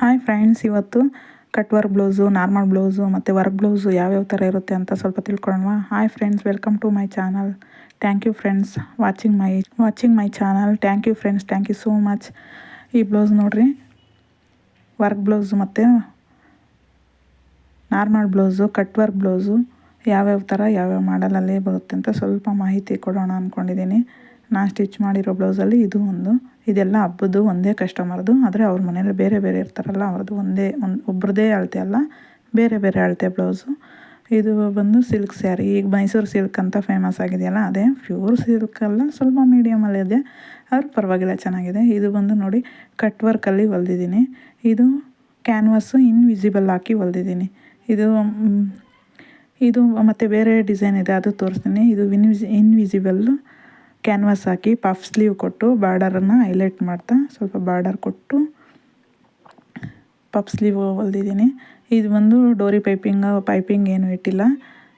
Hi friends, ಇವತ್ತು cut work blouse, normal blouse ಮತ್ತು work blouse ಯಾವ್ಯಾವ ಥರ ಇರುತ್ತೆ ಅಂತ ಸ್ವಲ್ಪ ತಿಳ್ಕೊಳ್ಳೋಣ. Hi friends, welcome to my channel. Thank you friends watching my channel. Thank you friends, thank you so much. ಈ blouse ನೋಡಿರಿ, ವರ್ಕ್ ಬ್ಲೌಸು ಮತ್ತು normal blouse, cut work blouse ಯಾವ್ಯಾವ ಥರ ಯಾವ್ಯಾವ ಮಾಡಲಲ್ಲಿ ಬರುತ್ತೆ ಅಂತ ಸ್ವಲ್ಪ ಮಾಹಿತಿ ಕೊಡೋಣ ಅಂದ್ಕೊಂಡಿದ್ದೀನಿ. ನಾನು ಸ್ಟಿಚ್ ಮಾಡಿರೋ ಬ್ಲೌಸಲ್ಲಿ ಇದು ಒಂದು. ಇದೆಲ್ಲ ಹಬ್ಬದ್ದು ಒಂದೇ ಕಸ್ಟಮರ್ದು, ಆದರೆ ಅವ್ರ ಮನೇಲಿ ಬೇರೆ ಬೇರೆ ಇರ್ತಾರಲ್ಲ, ಅವ್ರದ್ದು ಒಬ್ರದ್ದೇ ಅಳತೆ ಅಲ್ಲ, ಬೇರೆ ಬೇರೆ ಅಳತೆ ಬ್ಲೌಸು. ಇದು ಬಂದು ಸಿಲ್ಕ್ ಸ್ಯಾರಿ. ಈಗ ಮೈಸೂರು ಸಿಲ್ಕ್ ಅಂತ ಫೇಮಸ್ ಆಗಿದೆಯಲ್ಲ, ಅದೇ ಪ್ಯೂರ್ ಸಿಲ್ಕಲ್ಲ, ಸ್ವಲ್ಪ ಮೀಡಿಯಮಲ್ಲಿದೆ, ಆದ್ರೆ ಪರವಾಗಿಲ್ಲ, ಚೆನ್ನಾಗಿದೆ. ಇದು ಬಂದು ನೋಡಿ, ಕಟ್ ವರ್ಕಲ್ಲಿ ಹೊಲ್ದಿದ್ದೀನಿ. ಇದು ಕ್ಯಾನ್ವಾಸು ಇನ್ವಿಸಿಬಲ್ ಹಾಕಿ ಹೊಲ್ದಿದ್ದೀನಿ. ಇದು ಮತ್ತು ಬೇರೆ ಡಿಸೈನ್ ಇದೆ, ಅದು ತೋರಿಸ್ತೀನಿ. ಇದು ಇನ್ವಿಸಿಬಲ್ಲು ಕ್ಯಾನ್ವಾಸ್ ಹಾಕಿ ಪಫ್ ಸ್ಲೀವ್ ಕೊಟ್ಟು ಬಾರ್ಡರನ್ನು ಹೈಲೈಟ್ ಮಾಡ್ತಾ ಸ್ವಲ್ಪ ಬಾರ್ಡರ್ ಕೊಟ್ಟು ಪಫ್ ಸ್ಲೀವ್ ಹೊಲ್ದಿದ್ದೀನಿ. ಇದು ಬಂದು ಡೋರಿ ಪೈಪಿಂಗ್ ಏನು ಇಟ್ಟಿಲ್ಲ,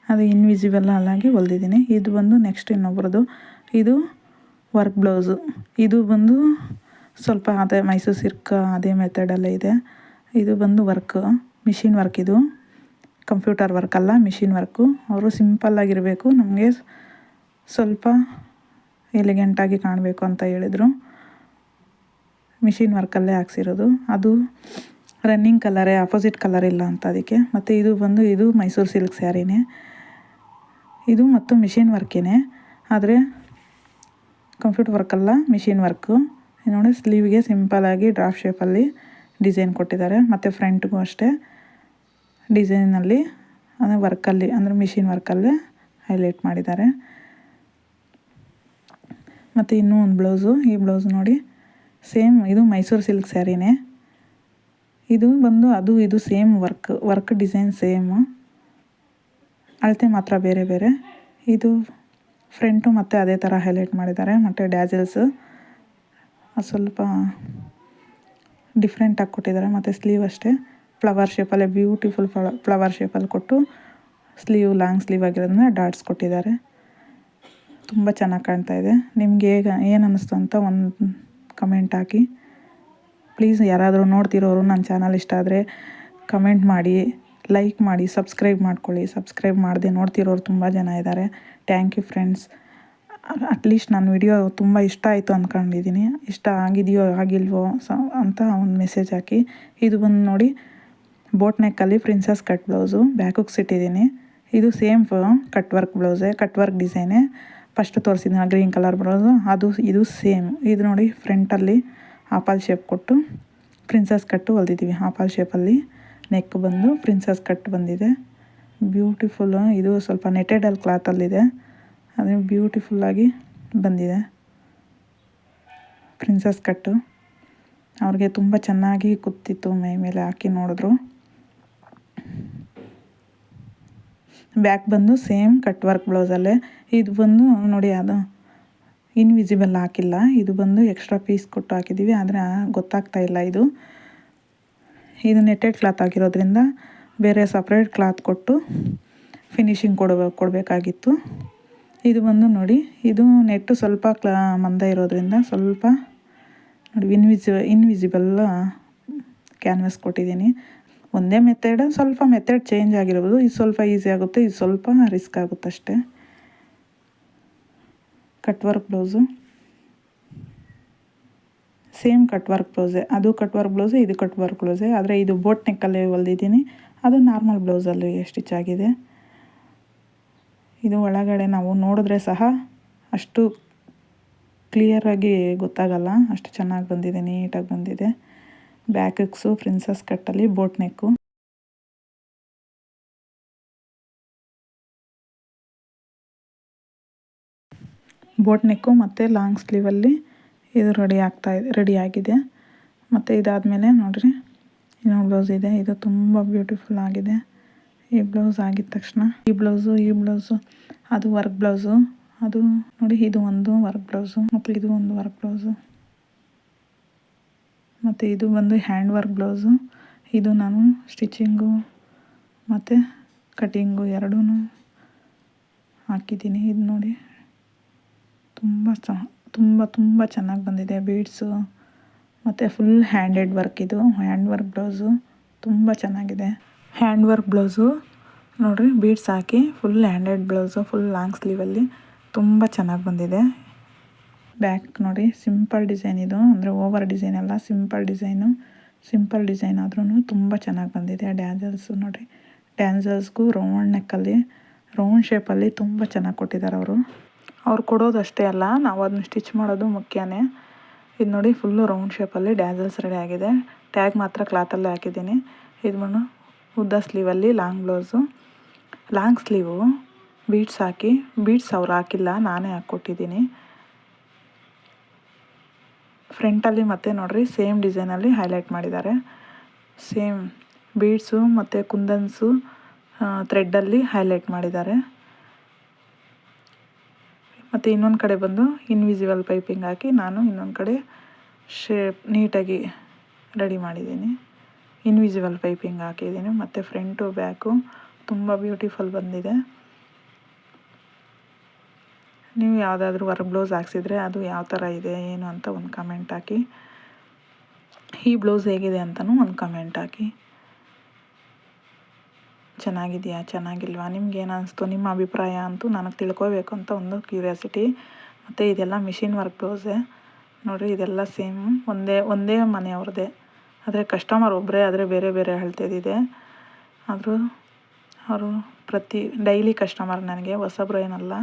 ಅದು ಇನ್ವಿಸಿಬಲ್ ಅಲ್ಲಾಗಿ ಹೊಲ್ದಿದ್ದೀನಿ. ಇದು ಬಂದು ನೆಕ್ಸ್ಟ್ ಇನ್ನೊಬ್ರದ್ದು. ಇದು ವರ್ಕ್ ಬ್ಲೌಸು. ಇದು ಬಂದು ಸ್ವಲ್ಪ ಅದೇ ಮೈಸೂರು ಸಿಲ್ಕ್ ಅದೇ ಮೆಥಡಲ್ಲೇ ಇದೆ. ಇದು ಬಂದು ಮಿಷಿನ್ ವರ್ಕ್. ಇದು ಕಂಪ್ಯೂಟರ್ ವರ್ಕ್ ಅಲ್ಲ, ಮಿಷಿನ್ ವರ್ಕು. ಅವರು ಸಿಂಪಲ್ಲಾಗಿರಬೇಕು, ನಮಗೆ ಸ್ವಲ್ಪ ಎಲಿಗೆಂಟಾಗಿ ಕಾಣಬೇಕು ಅಂತ ಹೇಳಿದರು. ಮಿಷಿನ್ ವರ್ಕಲ್ಲೇ ಹಾಕ್ಸಿರೋದು. ಅದು ರನ್ನಿಂಗ್ ಕಲರೇ, ಆಪೋಸಿಟ್ ಕಲರ್ ಇಲ್ಲ ಅಂತ ಅದಕ್ಕೆ. ಮತ್ತು ಇದು ಮೈಸೂರು ಸಿಲ್ಕ್ ಸ್ಯಾರಿನೇ. ಇದು ಮತ್ತು ಮಿಷಿನ್ ವರ್ಕೇನೆ, ಆದರೆ ಕಂಪ್ಯೂಟರ್ ವರ್ಕಲ್ಲ, ಮಿಷಿನ್ ವರ್ಕು. ನೋಡಿ, ಸ್ಲೀವ್ಗೆ ಸಿಂಪಲಾಗಿ ಡ್ರಾಫ್ಟ್ ಶೇಪಲ್ಲಿ ಡಿಸೈನ್ ಕೊಟ್ಟಿದ್ದಾರೆ. ಮತ್ತು ಫ್ರಂಟ್ಗೂ ಅಷ್ಟೇ ಡಿಸೈನಲ್ಲಿ, ಅಂದರೆ ವರ್ಕಲ್ಲಿ, ಅಂದರೆ ಮಿಷಿನ್ ವರ್ಕಲ್ಲೇ ಹೈಲೈಟ್ ಮಾಡಿದ್ದಾರೆ. ಮತ್ತು ಇನ್ನೂ ಒಂದು ಬ್ಲೌಸು. ಈ ಬ್ಲೌಸ್ ನೋಡಿ, ಸೇಮ್ ಇದು ಮೈಸೂರು ಸಿಲ್ಕ್ ಸ್ಯಾರಿನೇ. ಇದು ಬಂದು ಇದು ಸೇಮ್ ವರ್ಕ್ ಡಿಸೈನ್ ಸೇಮು, ಅಳತೆ ಮಾತ್ರ ಬೇರೆ ಬೇರೆ. ಇದು ಫ್ರಂಟು ಮತ್ತು ಅದೇ ಥರ ಹೈಲೈಟ್ ಮಾಡಿದ್ದಾರೆ. ಮತ್ತು ಡ್ಯಾಸಲ್ಸು ಸ್ವಲ್ಪ ಡಿಫ್ರೆಂಟಾಗಿ ಕೊಟ್ಟಿದ್ದಾರೆ. ಮತ್ತು ಸ್ಲೀವ್ ಅಷ್ಟೇ ಫ್ಲವರ್ ಶೇಪಲ್ಲೇ ಬ್ಯೂಟಿಫುಲ್ ಫ್ಲವರ್ ಶೇಪಲ್ಲಿ ಕೊಟ್ಟು, ಲಾಂಗ್ ಸ್ಲೀವ್ ಆಗಿರೋದನ್ನ ಡಾಟ್ಸ್ ಕೊಟ್ಟಿದ್ದಾರೆ. ತುಂಬ ಚೆನ್ನಾಗಿ ಕಾಣ್ತಾ ಇದೆ. ನಿಮಗೆ ಏನು ಅನ್ನಿಸ್ತು ಅಂತ ಒಂದು ಕಮೆಂಟ್ ಹಾಕಿ ಪ್ಲೀಸ್. ಯಾರಾದರೂ ನೋಡ್ತಿರೋರು ನನ್ನ ಚಾನಲ್ ಇಷ್ಟ ಆದರೆ ಕಮೆಂಟ್ ಮಾಡಿ, ಲೈಕ್ ಮಾಡಿ, ಸಬ್ಸ್ಕ್ರೈಬ್ ಮಾಡ್ಕೊಳ್ಳಿ. ಸಬ್ಸ್ಕ್ರೈಬ್ ಮಾಡದೆ ನೋಡ್ತಿರೋರು ತುಂಬ ಜನ ಇದ್ದಾರೆ. Thank you friends. ಅಟ್ಲೀಸ್ಟ್ ನನ್ನ ವಿಡಿಯೋ ತುಂಬ ಇಷ್ಟ ಆಯಿತು ಅಂದ್ಕೊಂಡಿದ್ದೀನಿ. ಇಷ್ಟ ಆಗಿದೆಯೋ ಆಗಿಲ್ವೋ ಅಂತ ಒಂದು ಮೆಸೇಜ್ ಹಾಕಿ. ಇದು ಬಂದು ನೋಡಿ, ಬೋಟ್ ನೆಕ್ಕಲ್ಲಿ ಪ್ರಿನ್ಸಸ್ ಕಟ್ ಬ್ಲೌಸು, ಬ್ಯಾಕಿಗೆ ಸಿಟ್ಟಿದ್ದೀನಿ. ಇದು ಸೇಮ್ ಕಟ್ ವರ್ಕ್ ಬ್ಲೌಸೇ, ಕಟ್ ವರ್ಕ್ ಡಿಸೈನೇ. ಫಸ್ಟ್ ತೋರಿಸಿದ್ದೀನಿ ಗ್ರೀನ್ ಕಲರ್ ಬ್ಲೌಸು, ಇದು ಸೇಮ್. ಇದು ನೋಡಿ, ಫ್ರಂಟಲ್ಲಿ ಆಪಲ್ ಶೇಪ್ ಕೊಟ್ಟು ಪ್ರಿನ್ಸಸ್ ಕಟ್ಟು ಹೊಲ್ದಿದ್ದೀವಿ. ಆಪಲ್ ಶೇಪಲ್ಲಿ ನೆಕ್ ಬಂದು ಪ್ರಿನ್ಸಸ್ ಕಟ್ ಬಂದಿದೆ. ಬ್ಯೂಟಿಫುಲ್. ಇದು ಸ್ವಲ್ಪ ನೆಟೆಡಲ್ ಕ್ಲಾತಲ್ಲಿದೆ, ಅದು ಬ್ಯೂಟಿಫುಲ್ಲಾಗಿ ಬಂದಿದೆ ಪ್ರಿನ್ಸಸ್ ಕಟ್ಟು. ಅವ್ರಿಗೆ ತುಂಬ ಚೆನ್ನಾಗಿ ಕೂತಿತ್ತು, ಮೈ ಮೇಲೆ ಹಾಕಿ ನೋಡಿದ್ರು. ಬ್ಯಾಕ್ ಬಂದು ಸೇಮ್ ಕಟ್ ವರ್ಕ್ ಬ್ಲೌಸಲ್ಲೇ. ಇದು ಬಂದು ನೋಡಿ, ಅದು ಇನ್ವಿಸಿಬಲ್ ಹಾಕಿಲ್ಲ, ಇದು ಬಂದು ಎಕ್ಸ್ಟ್ರಾ ಪೀಸ್ ಕೊಟ್ಟು ಹಾಕಿದ್ದೀವಿ, ಆದರೆ ಗೊತ್ತಾಗ್ತಾ ಇಲ್ಲ. ಇದು ನೆಟ್ಟೆಡ್ ಕ್ಲಾತ್ ಆಗಿರೋದ್ರಿಂದ ಬೇರೆ ಸಪ್ರೇಟ್ ಕ್ಲಾತ್ ಕೊಟ್ಟು ಫಿನಿಶಿಂಗ್ ಕೊಡಬೇಕಾಗಿತ್ತು. ಇದು ಬಂದು ನೋಡಿ, ಇದು ನೆಟ್ಟು ಸ್ವಲ್ಪ ಮಂದ ಇರೋದ್ರಿಂದ ಸ್ವಲ್ಪ ನೋಡಿ ಇನ್ವಿಸಿಬಲ್ ಕ್ಯಾನ್ವಾಸ್ ಕೊಟ್ಟಿದ್ದೀನಿ. ಒಂದೇ ಮೆಥಡ್, ಸ್ವಲ್ಪ ಮೆಥಡ್ ಚೇಂಜ್ ಆಗಿರ್ಬೋದು. ಇದು ಸ್ವಲ್ಪ ಈಸಿ ಆಗುತ್ತೆ, ಇದು ಸ್ವಲ್ಪ ರಿಸ್ಕ್ ಆಗುತ್ತೆ ಅಷ್ಟೇ. Cut work blouse same cut work ಬ್ಲೌಸೇ. ಅದು ಕಟ್ ವರ್ಕ್ ಬ್ಲೌಸು, ಇದು ಕಟ್ ವರ್ಕ್ ಬ್ಲೌಸೇ, ಆದರೆ ಇದು ಬೋಟ್ ನೆಕ್ಕಲ್ಲೇ ಹೊಲ್ದಿದ್ದೀನಿ, ಅದು ನಾರ್ಮಲ್ ಬ್ಲೌಸಲ್ಲಿ ಸ್ಟಿಚ್ ಆಗಿದೆ. ಇದು ಒಳಗಡೆ ನಾವು ನೋಡಿದ್ರೆ ಸಹ ಅಷ್ಟು ಕ್ಲಿಯರಾಗಿ ಗೊತ್ತಾಗಲ್ಲ, ಅಷ್ಟು ಚೆನ್ನಾಗಿ ಬಂದಿದೆ, ನೀಟಾಗಿ ಬಂದಿದೆ. ಬ್ಯಾಕಿಗ್ಸು ಪ್ರಿನ್ಸಸ್ ಕಟ್ಟಲ್ಲಿ ಬೋಟ್ ನೆಕ್ಕು. ಬೋಟ್ ನೆಕ್ಕು ಮತ್ತು ಲಾಂಗ್ ಸ್ಲೀವಲ್ಲಿ ಇದು ರೆಡಿ ಆಗಿದೆ. ಮತ್ತು ಇದಾದಮೇಲೆ ನೋಡಿರಿ, ಇನ್ನೊಂದು ಬ್ಲೌಸ್ ಇದೆ. ಇದು ತುಂಬ ಬ್ಯೂಟಿಫುಲ್ ಆಗಿದೆ. ಈ ಬ್ಲೌಸ್ ಆಗಿದ ತಕ್ಷಣ ಈ ಬ್ಲೌಸು ಅದು ವರ್ಕ್ ಬ್ಲೌಸು. ಅದು ನೋಡಿ, ಇದು ಒಂದು ವರ್ಕ್ ಬ್ಲೌಸು ಮತ್ತು ಇದು ಒಂದು ವರ್ಕ್ ಬ್ಲೌಸು. ಮತ್ತು ಇದು ಬಂದು ಹ್ಯಾಂಡ್ ವರ್ಕ್ ಬ್ಲೌಸು. ಇದು ನಾನು ಸ್ಟಿಚಿಂಗು ಮತ್ತು ಕಟಿಂಗು ಎರಡೂ ಹಾಕಿದ್ದೀನಿ. ಇದು ನೋಡಿ, ತುಂಬ ತುಂಬ ಚೆನ್ನಾಗಿ ಬಂದಿದೆ. ಬೀಡ್ಸು ಮತ್ತು ಫುಲ್ ಹ್ಯಾಂಡೆಡ್ ವರ್ಕ್ ಇದು. ಹ್ಯಾಂಡ್ ವರ್ಕ್ ಬ್ಲೌಸು ತುಂಬ ಚೆನ್ನಾಗಿದೆ. ಹ್ಯಾಂಡ್ ವರ್ಕ್ ಬ್ಲೌಸು ನೋಡಿರಿ, ಬೀಡ್ಸ್ ಹಾಕಿ full handed blouse, full long ಸ್ಲೀವಲ್ಲಿ ತುಂಬ ಚೆನ್ನಾಗಿ ಬಂದಿದೆ. ಬ್ಯಾಕ್ ನೋಡಿ, ಸಿಂಪಲ್ ಡಿಸೈನ್ ಇದು, ಅಂದರೆ ಓವರ್ ಡಿಸೈನ್ ಅಲ್ಲ, ಸಿಂಪಲ್ ಡಿಸೈನು. ಸಿಂಪಲ್ ಡಿಸೈನ್ ಆದ್ರೂ ತುಂಬ ಚೆನ್ನಾಗಿ ಬಂದಿದೆ. ಡ್ಯಾನ್ಸಲ್ಸು ನೋಡಿ, ಡ್ಯಾನ್ಸಲ್ಸ್ಗೂ ರೌಂಡ್ ನೆಕ್ಕಲ್ಲಿ ರೌಂಡ್ ಶೇಪಲ್ಲಿ ತುಂಬ ಚೆನ್ನಾಗಿ ಕೊಟ್ಟಿದ್ದಾರೆ ಅವರು. ಅವ್ರು ಕೊಡೋದಷ್ಟೇ ಅಲ್ಲ, ನಾವು ಅದನ್ನ ಸ್ಟಿಚ್ ಮಾಡೋದು ಮುಖ್ಯನೇ. ಇದು ನೋಡಿ, ಫುಲ್ಲು ರೌಂಡ್ ಶೇಪಲ್ಲಿ ಡ್ಯಾನ್ಸಲ್ಸ್ ರೆಡಿ ಆಗಿದೆ. ಟ್ಯಾಗ್ ಮಾತ್ರ ಕ್ಲಾತಲ್ಲೇ ಹಾಕಿದ್ದೀನಿ. ಇದು ಉದ್ದ ಸ್ಲೀವಲ್ಲಿ long blouse, long sleeve, beads ಹಾಕಿ, ಬೀಡ್ಸ್ ಅವ್ರು ಹಾಕಿಲ್ಲ, ನಾನೇ ಹಾಕ್ಕೊಟ್ಟಿದ್ದೀನಿ. ಫ್ರಂಟಲ್ಲಿ ಮತ್ತು ನೋಡಿರಿ ಸೇಮ್ ಡಿಸೈನಲ್ಲಿ ಹೈಲೈಟ್ ಮಾಡಿದ್ದಾರೆ. ಸೇಮ್ ಬೀಡ್ಸು ಮತ್ತು ಕುಂದನ್ಸು ಥ್ರೆಡ್ಡಲ್ಲಿ ಹೈಲೈಟ್ ಮಾಡಿದ್ದಾರೆ. ಮತ್ತು ಇನ್ನೊಂದು ಕಡೆ ಬಂದು ಇನ್ವಿಸಿಬಲ್ ಪೈಪಿಂಗ್ ಹಾಕಿ ನಾನು ಇನ್ನೊಂದು ಕಡೆ ಶೇಪ್ ನೀಟಾಗಿ ರೆಡಿ ಮಾಡಿದ್ದೀನಿ. ಇನ್ವಿಸಿಬಲ್ ಪೈಪಿಂಗ್ ಹಾಕಿದ್ದೀನಿ. ಮತ್ತು ಫ್ರಂಟು ಬ್ಯಾಕು ತುಂಬ ಬ್ಯೂಟಿಫುಲ್ ಬಂದಿದೆ. ನೀವು ಯಾವುದಾದ್ರೂ ವರ್ಕ್ ಬ್ಲೌಸ್ ಹಾಕ್ಸಿದ್ರೆ ಅದು ಯಾವ ಥರ ಇದೆ ಏನು ಅಂತ ಒಂದು ಕಮೆಂಟ್ ಹಾಕಿ. ಈ ಬ್ಲೌಸ್ ಹೇಗಿದೆ ಅಂತಲೂ ಒಂದು ಕಮೆಂಟ್ ಹಾಕಿ. ಚೆನ್ನಾಗಿದೆಯಾ ಚೆನ್ನಾಗಿಲ್ವಾ, ನಿಮ್ಗೇನು ಅನಿಸ್ತು, ನಿಮ್ಮ ಅಭಿಪ್ರಾಯ ಅಂತೂ ನನಗೆ ತಿಳ್ಕೋಬೇಕು ಅಂತ ಒಂದು ಕ್ಯೂರಿಯಾಸಿಟಿ. ಮತ್ತು ಇದೆಲ್ಲ ಮಿಷಿನ್ ವರ್ಕ್ ಬ್ಲೌಸೇ ನೋಡಿರಿ, ಇದೆಲ್ಲ ಸೇಮ್ ಒಂದೇ ಮನೆಯವ್ರದ್ದೇ. ಆದರೆ ಕಸ್ಟಮರ್ ಒಬ್ಬರೇ, ಆದರೆ ಬೇರೆ ಬೇರೆ ಹೇಳ್ತಿದ್ದಿದೆ. ಆದರೂ ಅವರು ಡೈಲಿ ಕಸ್ಟಮರ್ ನನಗೆ, ಹೊಸಬ್ರು ಏನಲ್ಲ,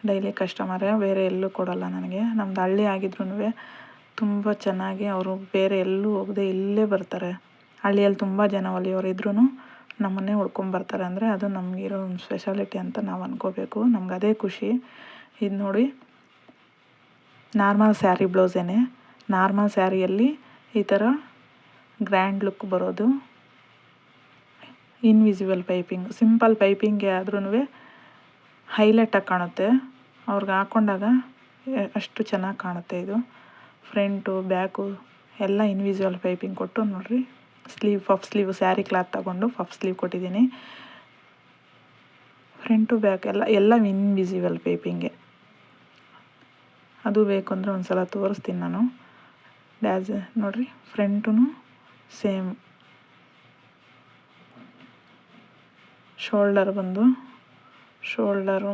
ಡೈಲಿ ಕಸ್ಟಮರೇ, ಬೇರೆ ಎಲ್ಲೂ ಕೊಡೋಲ್ಲ ನನಗೆ. ನಮ್ಮದು ಹಳ್ಳಿ ಆಗಿದ್ರೂ ತುಂಬ ಚೆನ್ನಾಗಿ ಅವರು ಬೇರೆ ಎಲ್ಲೂ ಹೋಗದೆ ಇಲ್ಲೇ ಬರ್ತಾರೆ. ಹಳ್ಳಿಯಲ್ಲಿ ತುಂಬ ಜನ ಹೊಲಿಯೋರು ಇದ್ರೂ ನಮ್ಮನ್ನೇ ಹುಡ್ಕೊಂಬರ್ತಾರೆ ಅಂದರೆ ಅದು ನಮಗಿರೋ ಒಂದು ಸ್ಪೆಷಾಲಿಟಿ ಅಂತ ನಾವು ಅಂದ್ಕೋಬೇಕು. ನಮ್ಗೆ ಅದೇ ಖುಷಿ. ಇದು ನೋಡಿ, ನಾರ್ಮಲ್ ಸ್ಯಾರಿ ಬ್ಲೌಸೇನೆ. ನಾರ್ಮಲ್ ಸ್ಯಾರಿಯಲ್ಲಿ ಈ ಥರ ಗ್ರ್ಯಾಂಡ್ ಲುಕ್ ಬರೋದು. ಇನ್ವಿಸಿಬಲ್ ಪೈಪಿಂಗ್, ಸಿಂಪಲ್ ಪೈಪಿಂಗ್ಗೆ ಆದ್ರೂ ಹೈಲೈಟಾಗಿ ಕಾಣುತ್ತೆ. ಅವ್ರಿಗೆ ಹಾಕ್ಕೊಂಡಾಗ ಅಷ್ಟು ಚೆನ್ನಾಗಿ ಕಾಣುತ್ತೆ. ಇದು ಫ್ರಂಟು ಬ್ಯಾಕು ಎಲ್ಲ ಇನ್ವಿಸಿಬಲ್ ಪೈಪಿಂಗ್ ಕೊಟ್ಟು ನೋಡಿರಿ. ಪಫ್ ಸ್ಲೀವ್ ಸ್ಯಾರಿ ಕ್ಲಾತ್ ತಗೊಂಡು ಪಫ್ ಸ್ಲೀವ್ ಕೊಟ್ಟಿದ್ದೀನಿ. ಫ್ರಂಟು ಬ್ಯಾಕ್ ಎಲ್ಲ ಇನ್ವಿಸಿಬಲ್ ಪೈಪಿಂಗೆ. ಅದು ಬೇಕು ಅಂದರೆ ಒಂದು ಸಲ ತೋರಿಸ್ತೀನಿ ನಾನು. ನೋಡಿರಿ, ಫ್ರಂಟು ಸೇಮ್. ಶೋಲ್ಡರು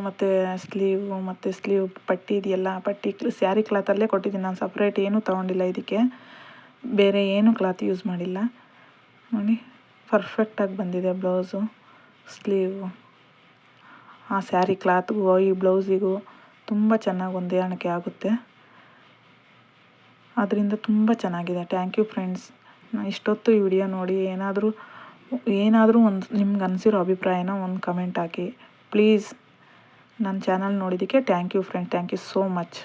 ಮತ್ತು ಸ್ಲೀವು ಮತ್ತು ಸ್ಲೀವ್ ಪಟ್ಟಿ ಇದೆಯಲ್ಲ, ಪಟ್ಟಿ ಸ್ಯಾರಿ ಕ್ಲಾತಲ್ಲೇ ಕೊಟ್ಟಿದ್ದೀನಿ ನಾನು. ಸಪ್ರೇಟ್ ಏನೂ ತೊಗೊಂಡಿಲ್ಲ ಇದಕ್ಕೆ, ಬೇರೆ ಏನೂ ಕ್ಲಾತ್ ಯೂಸ್ ಮಾಡಿಲ್ಲ. ನೋಡಿ, ಪರ್ಫೆಕ್ಟಾಗಿ ಬಂದಿದೆ ಬ್ಲೌಸು. ಸ್ಲೀವು ಆ ಸ್ಯಾರಿ ಕ್ಲಾತ್ಗೂ ಈ ಬ್ಲೌಸಿಗೂ ತುಂಬ ಚೆನ್ನಾಗಿ ಹೊಂದಾಣಿಕೆ ಆಗುತ್ತೆ. ಅದರಿಂದ ತುಂಬ ಚೆನ್ನಾಗಿದೆ. Thank you friends. ಇಷ್ಟೊತ್ತು ಈ ವಿಡಿಯೋ ನೋಡಿ ಏನಾದರೂ ಒಂದು ನಿಮ್ಗೆ ಅನಿಸಿರೋ ಅಭಿಪ್ರಾಯನ ಒಂದು ಕಮೆಂಟ್ ಹಾಕಿ ಪ್ಲೀಸ್. ನನ್ನ ಚಾನಲ್ ನೋಡಿದ್ದಕ್ಕೆ thank you friend, thank you so much.